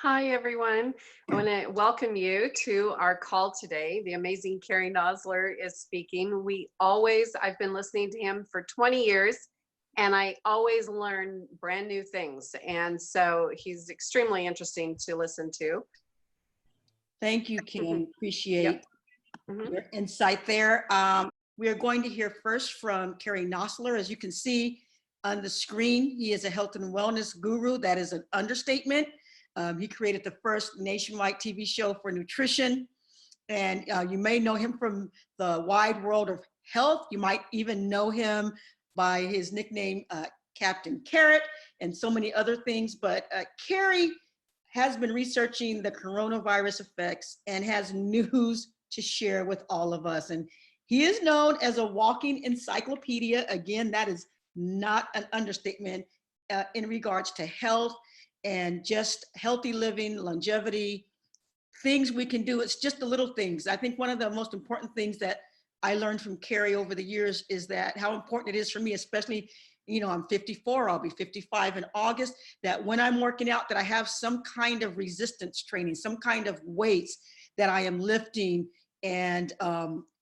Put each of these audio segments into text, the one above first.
Hi, everyone. I want to welcome you to our call today. The amazing Carrie Nosler is speaking. I've been listening to him for 20 years, and I always learn brand new things. And so he's extremely interesting to listen to. Thank you, Kim. Appreciate Mhm. your insight there. We are going to hear first from Carrie Nosler. As you can see on the screen, he is a health and wellness guru. That is an understatement. He created the first nationwide TV show for nutrition. And you may know him from the wide world of health. You might even know him by his nickname, Captain Carrot, and so many other things. But Carrie has been researching the coronavirus effects and has news to share with all of us. And he is known as a walking encyclopedia. Again, that is not an understatement in regards to health and just healthy living, longevity, things we can do. It's just the little things. I think one of the most important things that I learned from Carrie over the years is that how important it is for me, especially, I'm 54, I'll be 55 in August, that when I'm working out, that I have some kind of resistance training, some kind of weights that I am lifting. And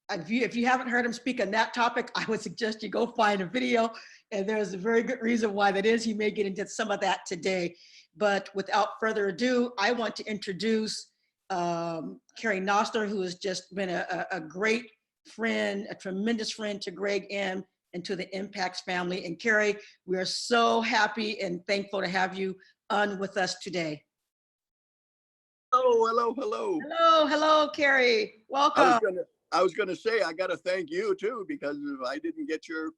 if you haven't heard him speak on that topic, I would suggest you go find a video. And there's a very good reason why that is. He may get into some of that today. But without further ado, I want to introduce Carrie Nosler, who has just been a great friend, a tremendous friend to Greg M. and to the Impacts family. And Carrie, we are so happy and thankful to have you on with us today. Hello, Carrie. Welcome. I was gonna say, I gotta thank you too, because if I didn't get your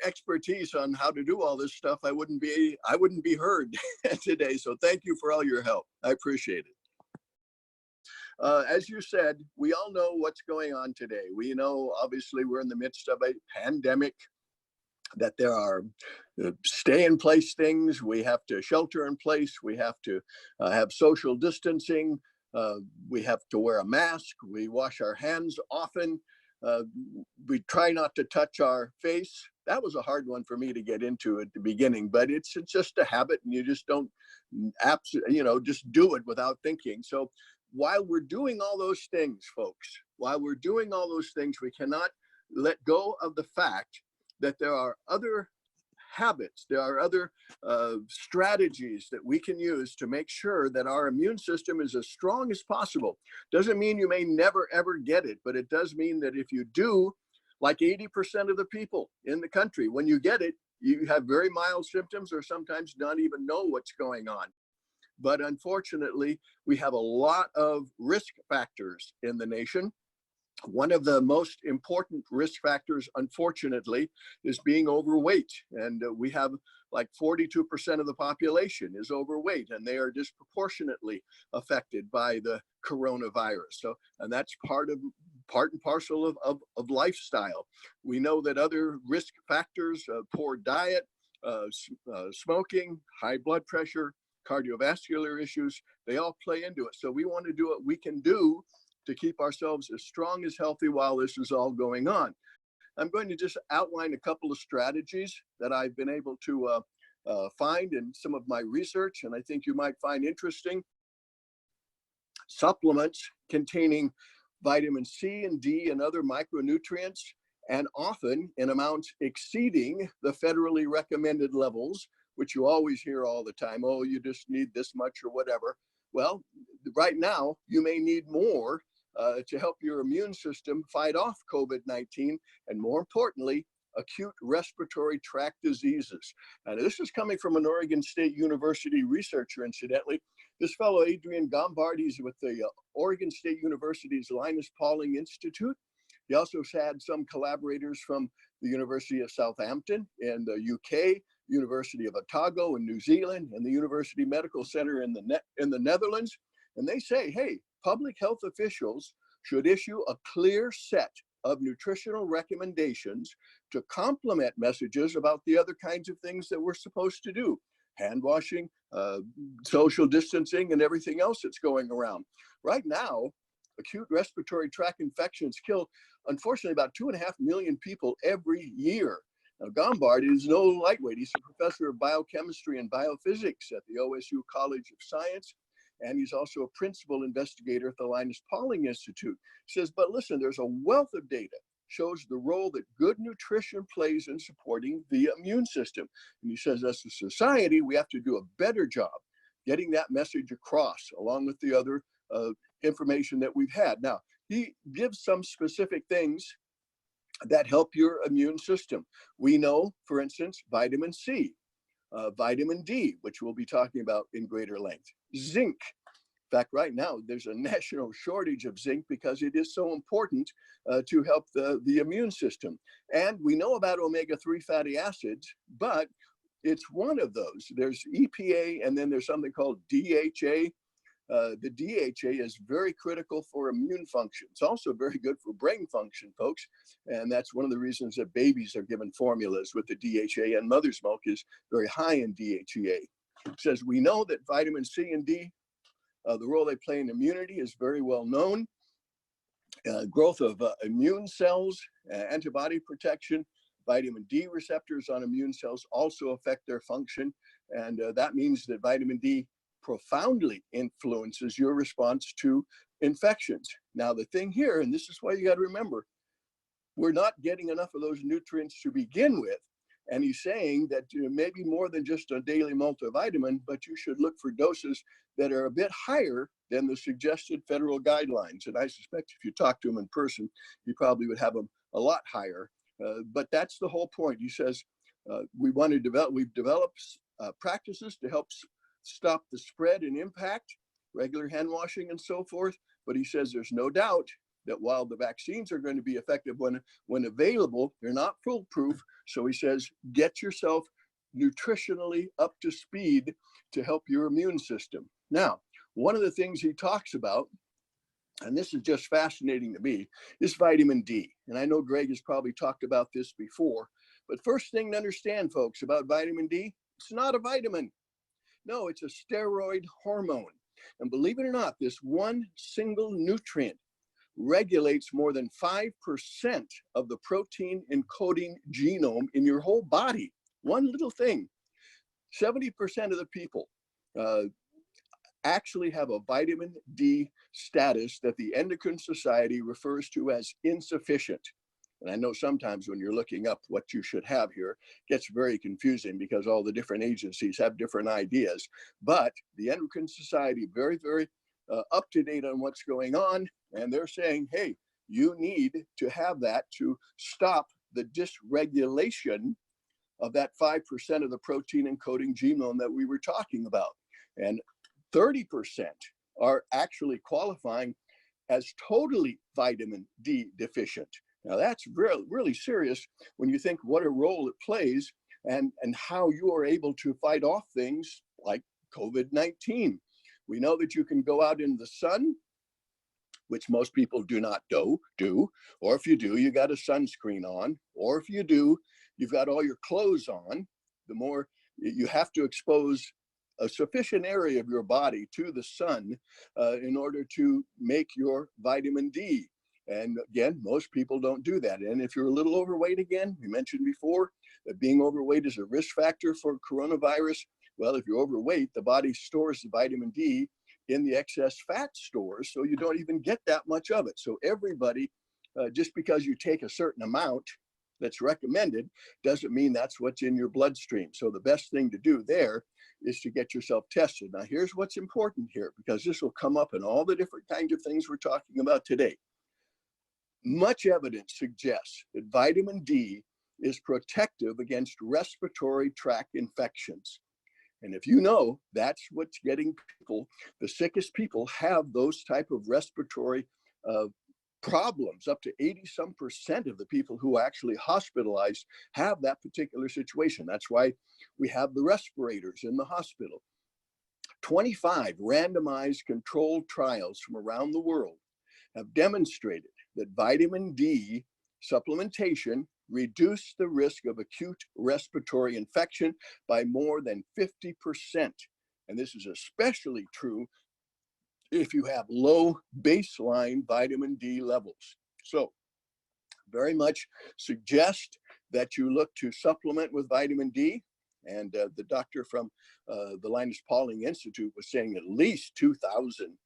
expertise on how to do all this stuff, I wouldn't be heard today. So thank you for all your help. I appreciate it. As you said, we all know what's going on today. We know, obviously, we're in the midst of a pandemic, that there are stay in place things. We have to shelter in place. We have to have social distancing. We have to wear a mask. We wash our hands often. We try not to touch our face. That was a hard one for me to get into at the beginning, but it's just a habit, and you just don't just do it without thinking. So while we're doing all those things, folks, we cannot let go of the fact that there are other habits, there are other strategies that we can use to make sure that our immune system is as strong as possible. Doesn't mean you may never, ever get it, but it does mean that if you do, like 80% of the people in the country, when you get it, you have very mild symptoms or sometimes not even know what's going on. But unfortunately, we have a lot of risk factors in the nation. One of the most important risk factors, unfortunately, is being overweight. And we have like 42% of the population is overweight, and they are disproportionately affected by the coronavirus. So, and that's part and parcel of lifestyle. We know that other risk factors, poor diet, smoking, high blood pressure, cardiovascular issues, they all play into it. So we want to do what we can do to keep ourselves as strong as healthy while this is all going on. I'm going to just outline a couple of strategies that I've been able to find in some of my research, and I think you might find interesting. Supplements containing vitamin C and D and other micronutrients, and often in amounts exceeding the federally recommended levels, which you always hear all the time. Oh, you just need this much or whatever. Well, right now, you may need more to help your immune system fight off COVID-19, and more importantly, acute respiratory tract diseases. And this is coming from an Oregon State University researcher, incidentally. This fellow, Adrian Gombard, he's with the Oregon State University's Linus Pauling Institute. He also had some collaborators from the University of Southampton in the UK, University of Otago in New Zealand, and the University Medical Center in the Netherlands. And they say, hey, public health officials should issue a clear set of nutritional recommendations to complement messages about the other kinds of things that we're supposed to do. Hand washing, social distancing, and everything else that's going around. Right now, acute respiratory tract infections kill, unfortunately, about 2.5 million people every year. Now, Gombard is no lightweight. He's a professor of biochemistry and biophysics at the OSU College of Science. and he's also a principal investigator at the Linus Pauling Institute. He says, but listen, there's a wealth of data shows the role that good nutrition plays in supporting the immune system. And he says, as a society, we have to do a better job getting that message across, along with the other information that we've had. Now, he gives some specific things that help your immune system. We know, for instance, vitamin C, vitamin D, which we'll be talking about in greater length, zinc. In fact, right now, there's a national shortage of zinc because it is so important to help the immune system. And we know about omega-3 fatty acids, but it's one of those. There's EPA, and then there's something called DHA. The DHA is very critical for immune function. It's also very good for brain function, folks. And that's one of the reasons that babies are given formulas with the DHA, and mother's milk is very high in DHEA. It says we know that vitamin C and D, the role they play in immunity is very well known. Growth of immune cells, antibody protection, vitamin D receptors on immune cells also affect their function. And that means that vitamin D profoundly influences your response to infections. Now, the thing here, and this is why you got to remember, we're not getting enough of those nutrients to begin with. And he's saying that maybe more than just a daily multivitamin, but you should look for doses that are a bit higher than the suggested federal guidelines. And I suspect if you talk to him in person, you probably would have them a lot higher. But that's the whole point. He says, we've developed practices to help stop the spread and impact, regular hand washing and so forth. But he says there's no doubt that while the vaccines are going to be effective when available, they're not foolproof. So he says, get yourself nutritionally up to speed to help your immune system. Now, one of the things he talks about, and this is just fascinating to me, is vitamin D. And I know Greg has probably talked about this before, but first thing to understand, folks, about vitamin D, it's not a vitamin. No, it's a steroid hormone. And believe it or not, this one single nutrient regulates more than 5% of the protein encoding genome in your whole body. One little thing. 70% of the people actually have a vitamin D status that the Endocrine Society refers to as insufficient. And I know sometimes when you're looking up what you should have here, it gets very confusing because all the different agencies have different ideas. But the Endocrine Society, very, very up to date on what's going on. And they're saying, hey, you need to have that to stop the dysregulation of that 5% of the protein encoding genome that we were talking about. And 30% are actually qualifying as totally vitamin D deficient. Now that's really, really serious when you think what a role it plays and how you are able to fight off things like COVID-19. We know that you can go out in the sun, which most people do not do, or if you do, you got a sunscreen on, or if you do, you've got all your clothes on. The more you have to expose a sufficient area of your body to the sun in order to make your vitamin D. And again, most people don't do that. And if you're a little overweight, again, we mentioned before that being overweight is a risk factor for coronavirus. Well, if you're overweight, the body stores the vitamin D in the excess fat stores, so you don't even get that much of it. So everybody, just because you take a certain amount that's recommended, doesn't mean that's what's in your bloodstream. So the best thing to do there is to get yourself tested. Now, here's what's important here, because this will come up in all the different kinds of things we're talking about today. Much evidence suggests that vitamin D is protective against respiratory tract infections. And if you know, that's what's getting people, the sickest people have those type of respiratory problems. Up to 80% of the people who are actually hospitalized have that particular situation. That's why we have the respirators in the hospital. 25 randomized controlled trials from around the world have demonstrated that vitamin D supplementation reduced the risk of acute respiratory infection by more than 50%. And this is especially true if you have low baseline vitamin D levels. So very much suggest that you look to supplement with vitamin D. And the doctor from the Linus Pauling Institute was saying at least 2,000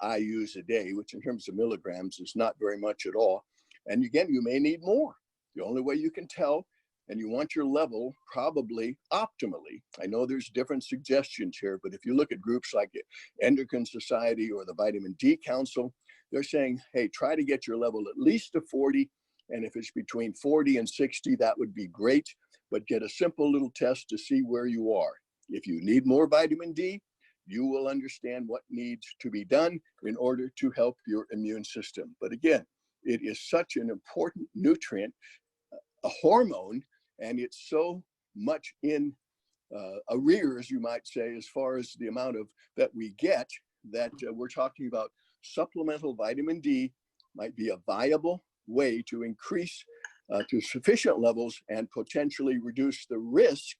IUs a day, which in terms of milligrams is not very much at all. And again, you may need more. The only way you can tell, and you want your level probably optimally. I know there's different suggestions here, but if you look at groups like the Endocrine Society or the Vitamin D Council, they're saying, hey, try to get your level at least to 40. And if it's between 40 and 60, that would be great. But get a simple little test to see where you are. If you need more vitamin D, you will understand what needs to be done in order to help your immune system. But again, it is such an important nutrient, a hormone, and it's so much in arrears, you might say, as far as the amount of that we get, that we're talking about supplemental vitamin D might be a viable way to increase to sufficient levels and potentially reduce the risk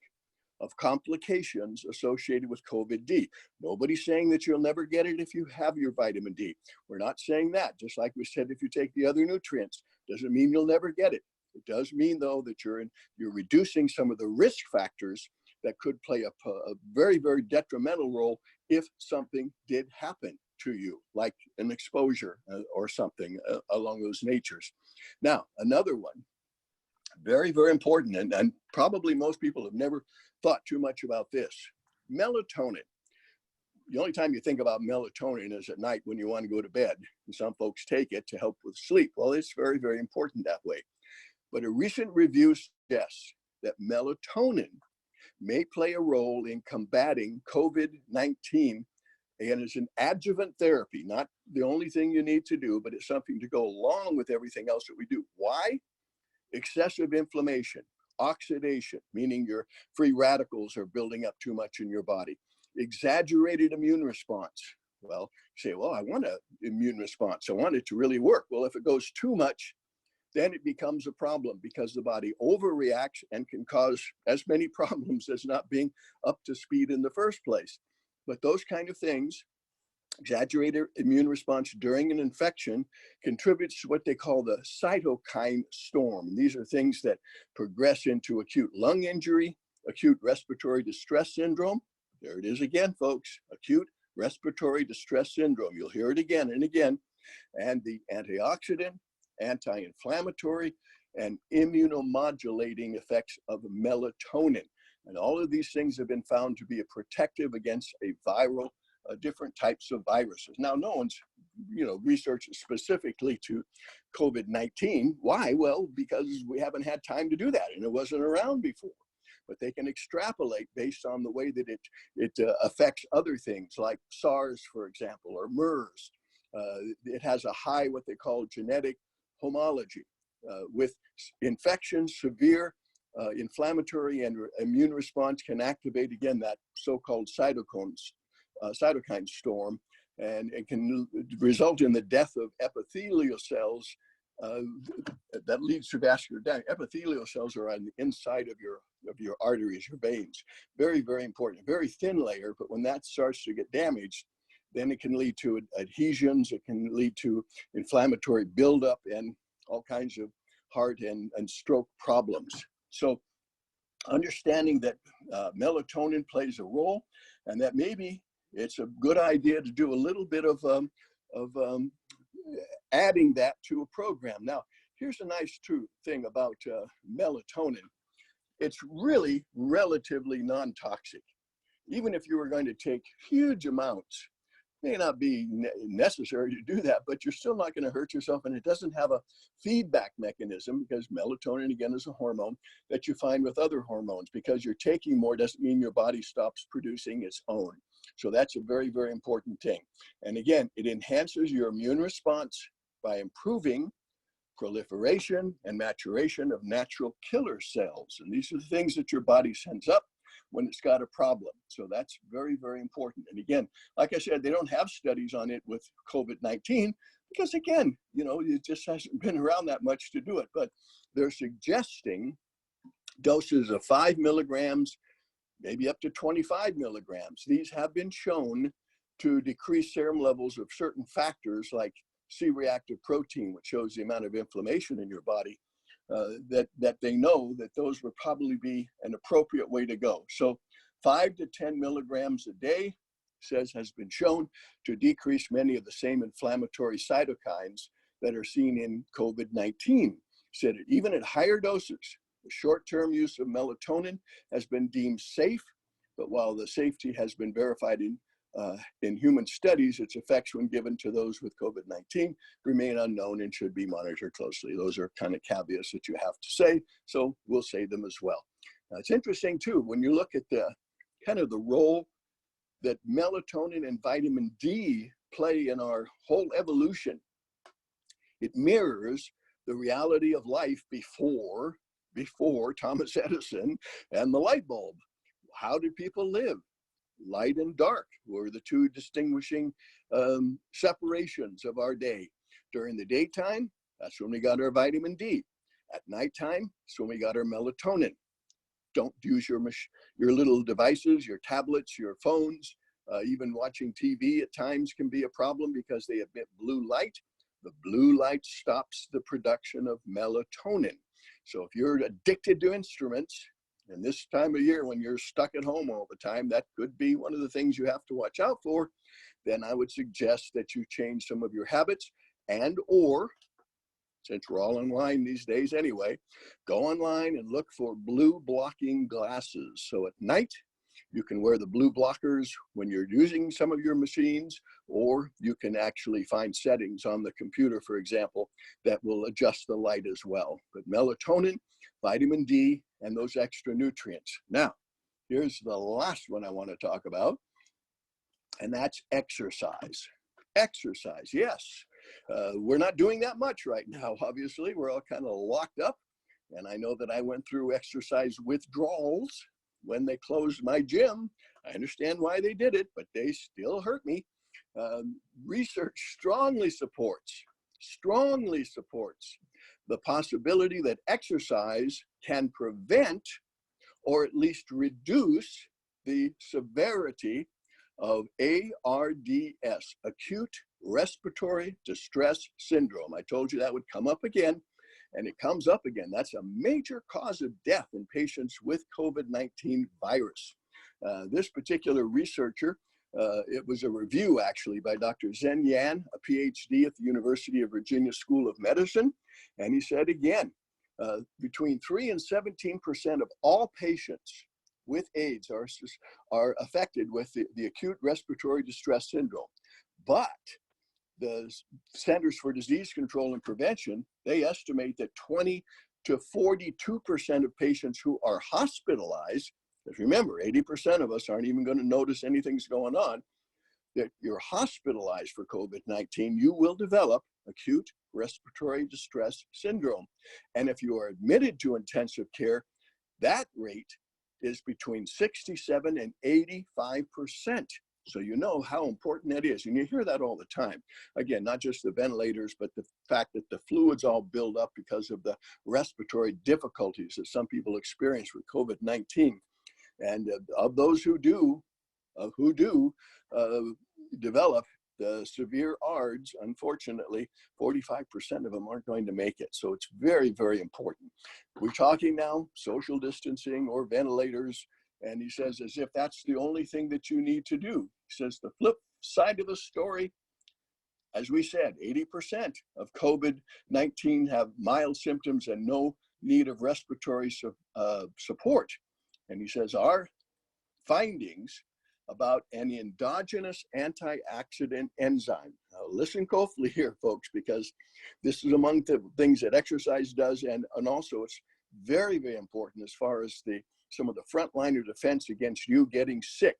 of complications associated with COVID-19. Nobody's saying that you'll never get it if you have your vitamin D. We're not saying that. Just like we said, if you take the other nutrients, doesn't mean you'll never get it. It does mean, though, that you're reducing some of the risk factors that could play a very, very detrimental role if something did happen to you, like an exposure or something along those natures. Now, another one, very, very important, and probably most people have never thought too much about this. Melatonin. The only time you think about melatonin is at night when you want to go to bed. And some folks take it to help with sleep. Well, it's very, very important that way. But a recent review suggests that melatonin may play a role in combating COVID-19 and is an adjuvant therapy, not the only thing you need to do, but it's something to go along with everything else that we do. Why? Excessive inflammation, oxidation, meaning your free radicals are building up too much in your body. Exaggerated immune response. Well, you say, well, I want an immune response. I want it to really work. Well, if it goes too much, then it becomes a problem because the body overreacts and can cause as many problems as not being up to speed in the first place. But those kind of things, exaggerated immune response during an infection, contributes to what they call the cytokine storm. And these are things that progress into acute lung injury, acute respiratory distress syndrome. There it is again, folks, acute respiratory distress syndrome. You'll hear it again and again. And the antioxidant, anti-inflammatory, and immunomodulating effects of melatonin. And all of these things have been found to be a protective against a viral, different types of viruses. Now, no one's, researched specifically to COVID-19. Why? Well, because we haven't had time to do that, and it wasn't around before. But they can extrapolate based on the way that it affects other things like SARS, for example, or MERS. It has a high, what they call genetic homology. With infections, severe inflammatory and immune response can activate, again, that so-called cytokine storm, and it can result in the death of epithelial cells that leads to vascular damage. Epithelial cells are on the inside of your arteries, your veins. Very, very important. A very thin layer, but when that starts to get damaged, then it can lead to adhesions, it can lead to inflammatory buildup and all kinds of heart and stroke problems. So understanding that melatonin plays a role, and that maybe it's a good idea to do a little bit of adding that to a program. Now, here's a nice true thing about melatonin. It's really relatively non-toxic. Even if you were going to take huge amounts, may not be necessary to do that, but you're still not going to hurt yourself, and it doesn't have a feedback mechanism, because melatonin, again, is a hormone that you find with other hormones. Because you're taking more doesn't mean your body stops producing its own. So that's a very, very important thing. And again, it enhances your immune response by improving proliferation and maturation of natural killer cells. And these are the things that your body sends up when it's got a problem. So that's very, very important. And again, like I said, they don't have studies on it with COVID-19 because, again, it just hasn't been around that much to do it. But they're suggesting doses of 5 milligrams, maybe up to 25 milligrams. These have been shown to decrease serum levels of certain factors like C-reactive protein, which shows the amount of inflammation in your body. that they know that those would probably be an appropriate way to go. So 5 to 10 milligrams a day has been shown to decrease many of the same inflammatory cytokines that are seen in COVID-19. Said it, even at higher doses, the short-term use of melatonin has been deemed safe, but while the safety has been verified in human studies, its effects when given to those with COVID-19 remain unknown and should be monitored closely. Those are kind of caveats that you have to say, so we'll say them as well. Now, it's interesting too, when you look at the kind of the role that melatonin and vitamin D play in our whole evolution. It mirrors the reality of life before Thomas Edison and the light bulb. How did people live? Light and dark were the two distinguishing separations of our day. During the daytime, that's when we got our vitamin D. At nighttime, that's when we got our melatonin. Don't use your little devices, your tablets, your phones. Even watching TV at times can be a problem because they emit blue light. The blue light stops the production of melatonin. So if you're addicted to instruments, and this time of year when you're stuck at home all the time, that could be one of the things you have to watch out for, then I would suggest that you change some of your habits, and or, since we're all online these days anyway, go online and look for blue blocking glasses. So at night, you can wear the blue blockers when you're using some of your machines, or you can actually find settings on the computer, for example, that will adjust the light as well. But melatonin, vitamin D, and those extra nutrients. Now, here's the last one I want to talk about, and that's exercise. Exercise, yes. We're not doing that much right now, obviously. We're all kind of locked up, and I know that I went through exercise withdrawals when they closed my gym. I understand why they did it, but they still hurt me. Research strongly supports the possibility that exercise can prevent or at least reduce the severity of ARDS, acute respiratory distress syndrome. I told you that would come up again, and it comes up again. That's a major cause of death in patients with COVID-19 virus. This particular researcher, it was a review actually by Dr. Zhen Yan, a PhD at the University of Virginia School of Medicine. And he said again, between 3 and 17% of all patients with AIDS are affected with the acute respiratory distress syndrome. But the Centers for Disease Control and Prevention, they estimate that 20 to 42% of patients who are hospitalized, because remember, 80% of us aren't even going to notice anything's going on, that you're hospitalized for COVID-19, you will develop acute respiratory distress syndrome. And if you are admitted to intensive care, that rate is between 67 and 85%. So you know how important that is. And you hear that all the time. Again, not just the ventilators, but the fact that the fluids all build up because of the respiratory difficulties that some people experience with COVID-19. And of those who do develop the severe ARDS, unfortunately, 45% of them aren't going to make it. So it's very, very important. We're talking now social distancing or ventilators. And he says, as if that's the only thing that you need to do. He says the flip side of the story, as we said, 80% of COVID-19 have mild symptoms and no need of respiratory support. And he says our findings about an endogenous antioxidant enzyme. Now listen carefully here, folks, because this is among the things that exercise does, and also it's very, very important as far as some of the frontliner defense against you getting sick.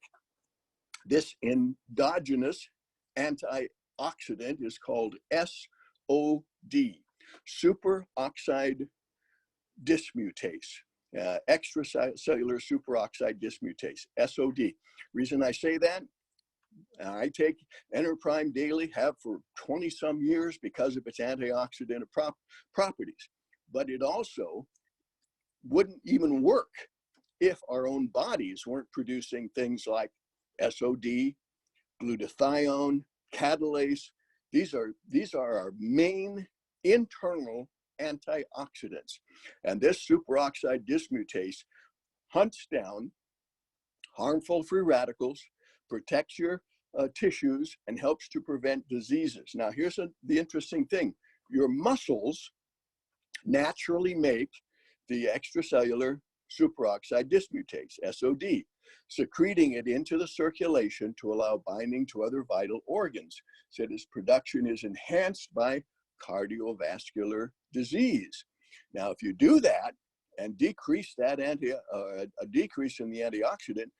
This endogenous antioxidant is called SOD, superoxide dismutase. Extracellular superoxide dismutase, SOD. Reason I say that, I take Enterprime daily, have for 20 some years because of its antioxidant properties. But it also wouldn't even work if our own bodies weren't producing things like SOD, glutathione, catalase. These are our main internal antioxidants. And this superoxide dismutase hunts down harmful free radicals, protects your tissues, and helps to prevent diseases. Now, here's the interesting thing. Your muscles naturally make the extracellular superoxide dismutase, SOD, secreting it into the circulation to allow binding to other vital organs. So its production is enhanced by cardiovascular disease. Now, if you do that and decrease that a decrease in the antioxidant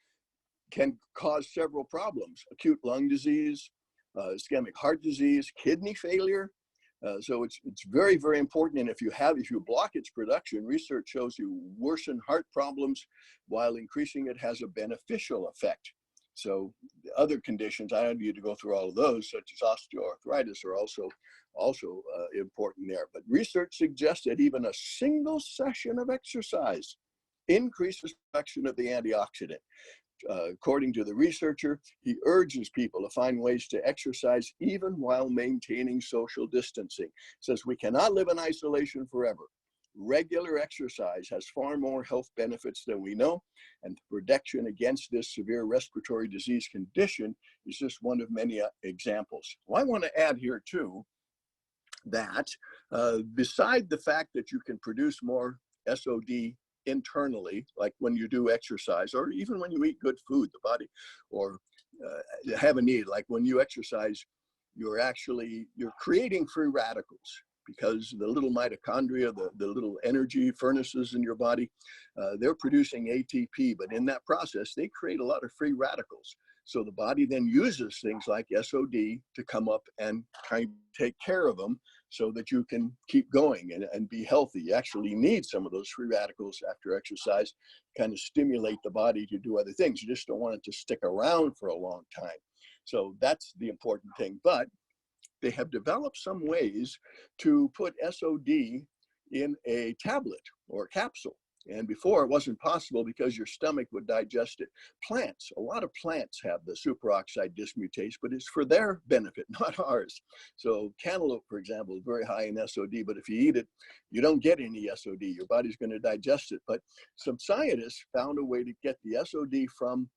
can cause several problems: acute lung disease, ischemic heart disease, kidney failure. So it's very, very important. And if you block its production, research shows you worsen heart problems, while increasing it has a beneficial effect. So other conditions, I don't need to go through all of those, such as osteoarthritis, are also important there. But research suggests that even a single session of exercise increases production of the antioxidant. According to the researcher, he urges people to find ways to exercise even while maintaining social distancing. Says we cannot live in isolation forever. Regular exercise has far more health benefits than we know, and the protection against this severe respiratory disease condition is just one of many examples. Well, I want to add here too that beside the fact that you can produce more SOD internally, like when you do exercise, or even when you eat good food, the body, or have a need, like when you exercise, you're creating free radicals, because the little mitochondria, the little energy furnaces in your body, they're producing ATP, but in that process, they create a lot of free radicals. So the body then uses things like SOD to come up and kind of take care of them so that you can keep going and be healthy. You actually need some of those free radicals after exercise, kind of stimulate the body to do other things. You just don't want it to stick around for a long time. So that's the important thing. But they have developed some ways to put SOD in a tablet or capsule. And before it wasn't possible because your stomach would digest it. Plants, a lot of plants have the superoxide dismutase, but it's for their benefit, not ours. So cantaloupe, for example, is very high in SOD, but if you eat it, you don't get any SOD. Your body's going to digest it. But some scientists found a way to get the SOD from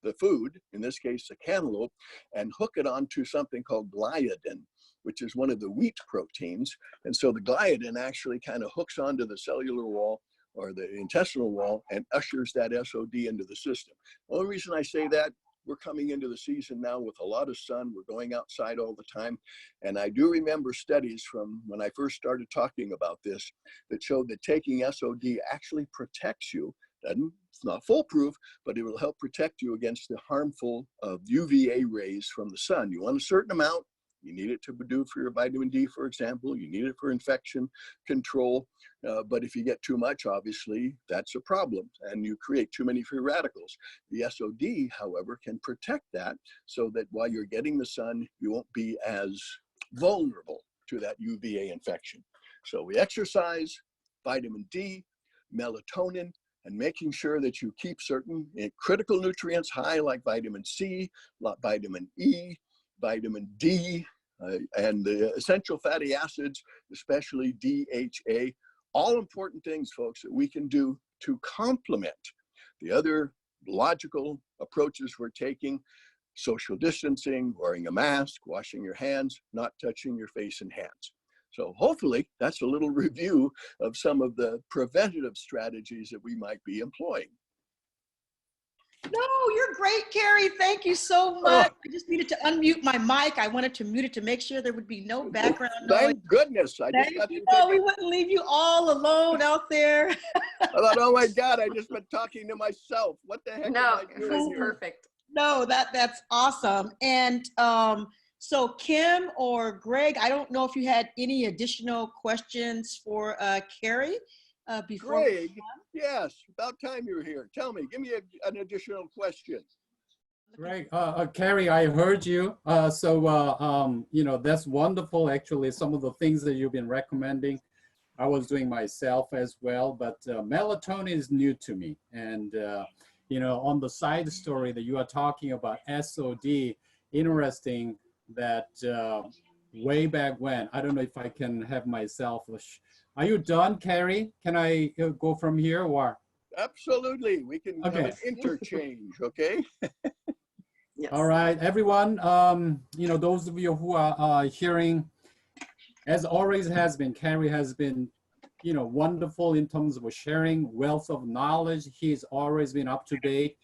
the food, in this case, the cantaloupe, and hook it onto something called gliadin, which is one of the wheat proteins. And so the gliadin actually kind of hooks onto the cellular wall or the intestinal wall and ushers that SOD into the system. The only reason I say that, we're coming into the season now with a lot of sun. We're going outside all the time. And I do remember studies from when I first started talking about this that showed that taking SOD actually protects you. It's not foolproof, but it will help protect you against the harmful UVA rays from the sun. You want a certain amount. You need it to do for your vitamin D, for example. You need it for infection control. But if you get too much, obviously, that's a problem. And you create too many free radicals. The SOD, however, can protect that so that while you're getting the sun, you won't be as vulnerable to that UVA infection. So we exercise, vitamin D, melatonin, and making sure that you keep certain critical nutrients high, like vitamin C, vitamin E, vitamin D, and the essential fatty acids, especially DHA, all important things, folks, that we can do to complement the other logical approaches we're taking: social distancing, wearing a mask, washing your hands, not touching your face and hands. So hopefully that's a little review of some of the preventative strategies that we might be employing. No, you're great, Carrie. Thank you so much. I just needed to unmute my mic. I wanted to mute it to make sure there would be no background noise. Thank goodness. I just got you. Oh, we wouldn't leave you all alone out there. I thought, oh my God, I just been talking to myself. What the heck No, am I it doing was here? perfect. No, that's awesome. And so Kim or Greg, I don't know if you had any additional questions for Carrie before. Greg, yes, about time you were here. Tell me, give me an additional question. Greg, Carrie, I heard you. You know, that's wonderful. Actually, some of the things that you've been recommending, I was doing myself as well, but melatonin is new to me. And, you know, on the side story that you are talking about SOD, interesting that way back when, I don't know if I can have myself Are you done, Carrie? Can I go from here or? Absolutely. We can have Okay. an interchange, okay? Yes. All right, everyone, you know, those of you who are hearing, as always has been, Carrie has been, you know, wonderful in terms of sharing wealth of knowledge. He's always been up to date.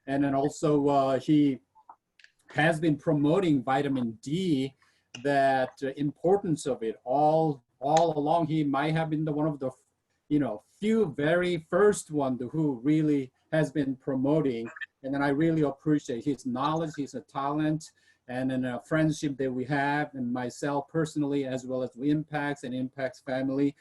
And then also he has been promoting vitamin D, that importance of it all along. He might have been one of the, you know, few very first one who really has been promoting. And then I really appreciate his knowledge, his talent, and then a friendship that we have, and myself personally, as well as Impacts and Impacts family.